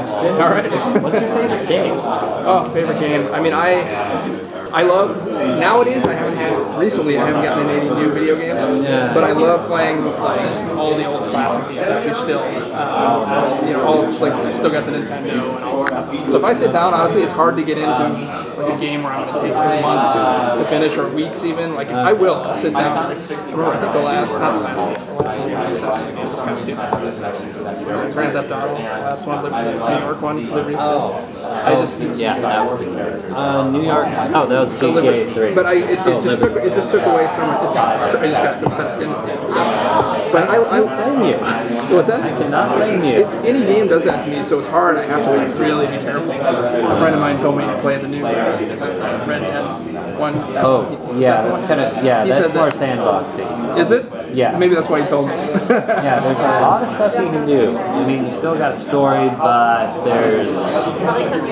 All right. What's your favorite game? Oh, favorite game. I mean, I love, nowadays I haven't gotten into any new video games, but I love playing like all the old classic games actually still. Still got the Nintendo and all that stuff. So if I sit down, honestly, it's hard to get into like a game where I'm going to take months to finish or weeks even. Like I will sit down. I remember I think the last game I was obsessed with, was kind of stupid. Was it Grand Theft Auto, the last one, New York one, Liberty City. New York. Oh, that was GTA 3. But it just took away so much. I just got obsessed in it. But I blame you. What's that? I cannot blame you. Any game does that to me, so it's hard. I have to really be careful. A friend of mine told me to play the new Red Dead one. Oh, yeah, that's kind of that's more sandboxy. Is it? Yeah. Maybe that's why he told me. Yeah, there's a lot of stuff you can do. I mean, you still got story, but there's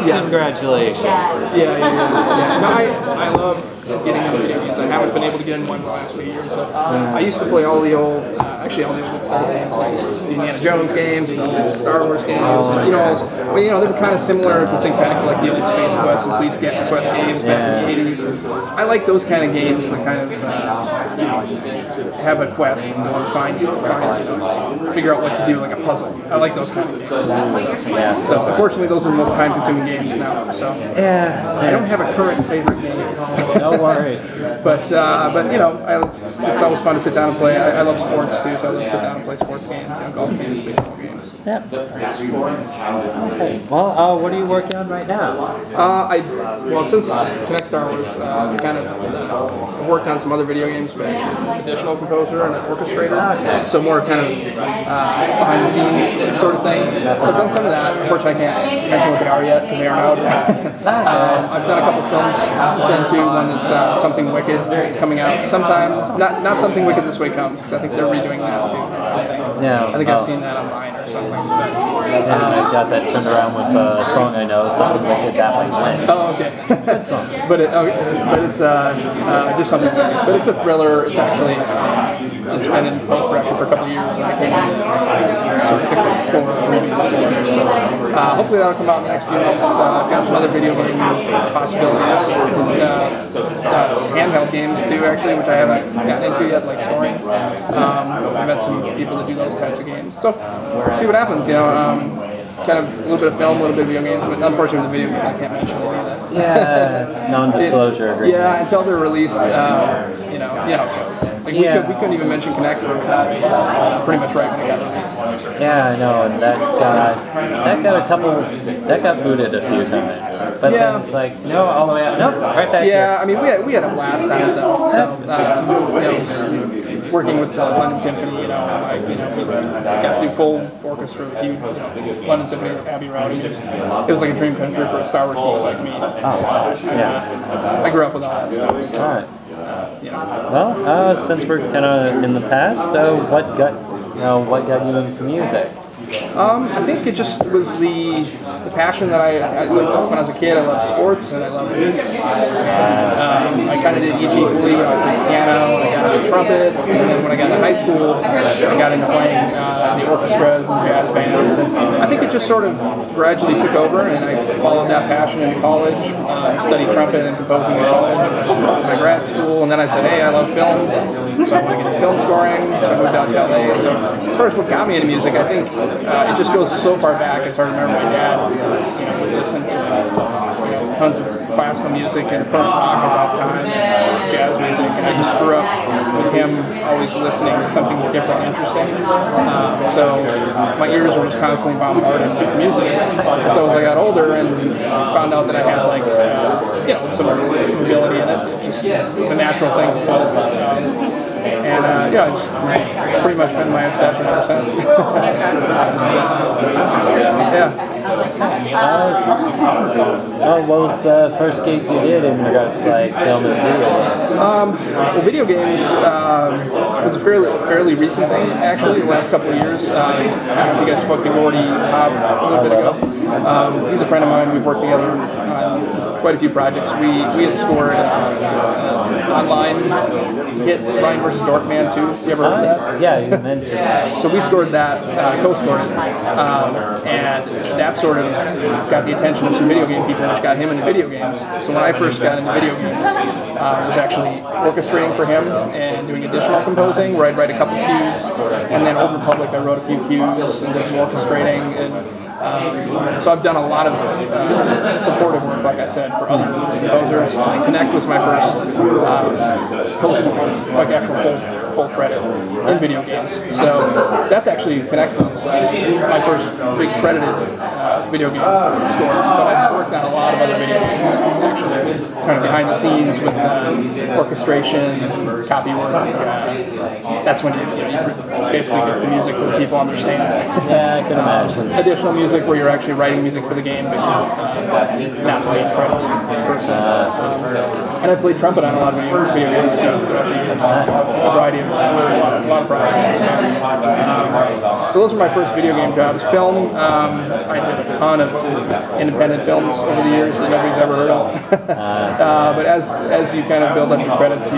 congratulations. Yeah. No, I love getting into video games. I haven't been able to get in one in the last few years. So I used to play all the old LucasArts games, like the Indiana Jones games, the Star Wars games. They were kind of similar if you think back to like the old Space Quest and Police Quest games back in the 80s. And I like those kind of games that kind of have a quest and go and figure out what to do, like a puzzle. I like those kind of games. So unfortunately, those are the most time-consuming games now. So I don't have a current favorite game. No worries. But it's always fun to sit down and play. I love sports too, so I love to sit down and play sports games, golf games, baseball games. Yeah. Okay. Well, what are you working on right now? Since Kinect Star Wars, I've worked on some other video games, but actually as an additional composer and an orchestrator. Okay. So more kind of behind the scenes sort of thing. So I've done some of that. Unfortunately, I can't mention what they are yet because they aren't out. I've done a couple films since then too. One that's Something Wicked. It's coming out sometimes. Not Something Wicked This Way Comes, because I think they're redoing that too. I think I've seen that online or something. And I got that turned around with a song I know, Something Wicked That Way Went. Oh, okay. Good song. But it's just Something Wicked. But it's a thriller. It's actually it's been in post-production for a couple of years, and I came in and sort of fix up the score, redo the score. So hopefully that'll come out in the next few months. I've got some other video game possibilities. Handheld games too, actually, which I haven't gotten into yet, like Soaring. I've met some people that do those types of games. So see what happens, kind of a little bit of film, a little bit of video games, but unfortunately with the video games I can't mention any of that. Yeah, non-disclosure agreements. Yeah, until they're released, Like we couldn't even mention Kinect pretty much right when it got released. Yeah, I know, and that got booted a few times. But then it's like, no, all the way out. Nope, right back here. Yeah, I mean, we had a blast on it though. So, working with London Symphony, got to do full orchestra with London Symphony, Abbey Road. It was like a dream come true for a Star Wars geek like me. I grew up with all that stuff. So, all right. Well, since we're kind of in the past, what got you into music? I think it just was the passion that I when I was a kid. I loved sports and I loved music. I kind of did each equally. I played piano, and I got into trumpet, and then when I got into high school, I got into playing the orchestras and jazz bands. And I think it just sort of gradually took over, and I followed that passion into college. Studied trumpet and composing in college, my grad school, and then I said, hey, I love films, so I want to get into film scoring. So I moved out to LA. So as far as what got me into music, I think it just goes so far back. It's hard to remember my dad would listen to tons of classical music and punk rock at that time, jazz music, and I just grew up with him always listening to something different and interesting. So my ears were just constantly bombarded with music. So as I got older and found out that I had some ability in it, it was a natural thing to follow. It's pretty much been my obsession ever since. What was the first gigs you did in regards to like film and video? Well, video games was a fairly recent thing, actually, the last couple of years. I don't know if you guys spoke to Gordy a little bit ago. He's a friend of mine. We've worked together on quite a few projects. We had scored online hit Ryan vs. Dorkman 2. You ever heard of that? Yeah, you mentioned that. So we scored that, co-scored it, and that sort of got the attention of some video game people, which got him into video games. So when I first got into video games, I was actually orchestrating for him and doing additional composing, where I'd write a couple cues, and then Old Republic I wrote a few cues and did some orchestrating, and so I've done a lot of supportive work, like I said, for other composers. Kinect was my first co-score, like actual full credit in video games. So that's actually Kinect is my first big credited video game score. But I've worked on a lot of other video games, actually, kind of behind the scenes with orchestration, copy work. That's when you basically get the music to the people on their stands. Yeah, I can imagine. Additional music where you're actually writing music for the game, but you're not the lead credited person. And I played trumpet on a lot of video games too throughout the years. A variety of a lot of projects. So those were my first video game jobs. Film, I did a ton of independent films over the years that nobody's ever heard of. But as you kind of build up your credits,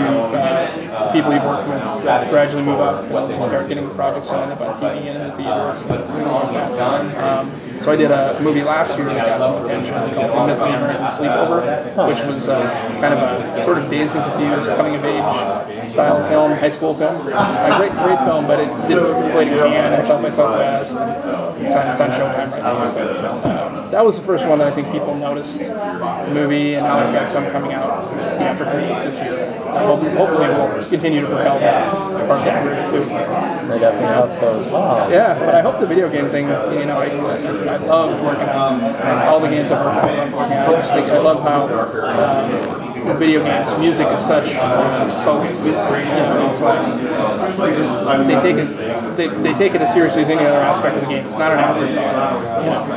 people you've worked with gradually move up. You start getting projects lined up on TV and in the theaters and things like that. So I did a movie last year that got some attention called The Myth of the American Sleepover, which was kind of a sort of dazed and confused coming of age style film, high school film. A great film, but it didn't play to Cannes and South by Southwest. And it's on Showtime right now and stuff. That was the first one that I think people noticed the movie, and now I've got some coming out theatrically this year. Hopefully we'll continue to propel that part of the career too. They definitely hope so as well. Yeah, but I hope the video game thing, I loved working on all the games I've worked on. I love how video games, music is such focus. It's like they take it as seriously as any other aspect of the game. It's not an afterthought.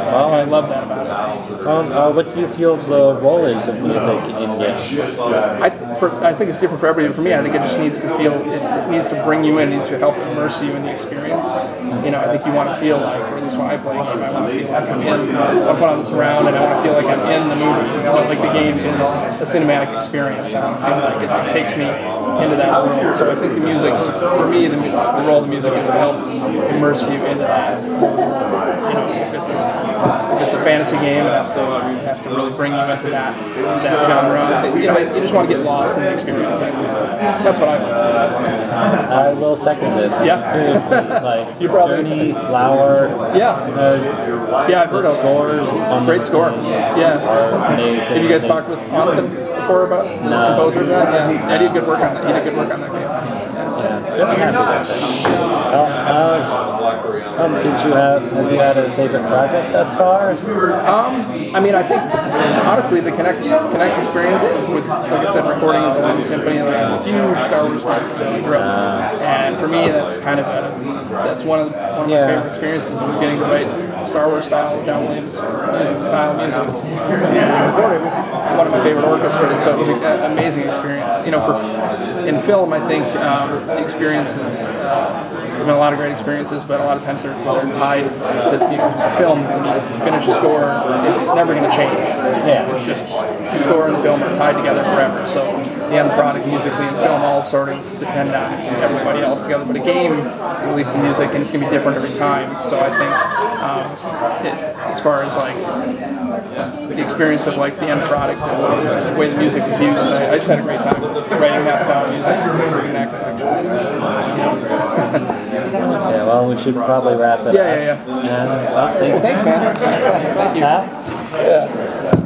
Well, I love that about it. What do you feel the role is of music in games? I think it's different for everybody. For me, I think it just needs to feel. It needs to bring you in. It needs to help immerse you in the experience. I think you want to feel like, or at least when I play a game, I want to feel like I'm in. I put on the surround, and I want to feel like I'm in the movie. Like the game is a cinematic experience. I feel like it takes me into that world. So I think the music, for me, the role of the music is to help immerse you into that. If it's a fantasy game, it has to really bring you into that genre. You just want to get lost in the experience. That's what I want. I will second this. Yeah. Seriously, like Journey, Flower. Yeah. I've heard of scores. Great score. Yeah. Are amazing. Have you guys talked with Austin before about the composer of that? Yeah. He did good work on that. He did good work on that game. Have you had a favorite project thus far? I think honestly the Kinect experience with, like I said, recording the London Symphony, and a huge Star Wars geek, so I grew up. And for me, that's kind of that's one of my favorite experiences, was getting to write Star Wars style downloads, style music, and record it with one of my favorite orchestras. So it was an amazing experience. In film, I think the experiences. A lot of great experiences, but a lot of times they're tied. The film, when you finish a score, it's never going to change. Yeah, it's just the score and the film are tied together forever. So the end product, musically and film, all sort of depend on everybody else together. But a game, you release the music, and it's going to be different every time. So I think, as far as like the experience of like the end product, the way the music is used, I just had a great time writing that style of music for Kinect, actually. Yeah, well, we should probably wrap it up. Yeah. Thanks, man. Thank you. Yeah.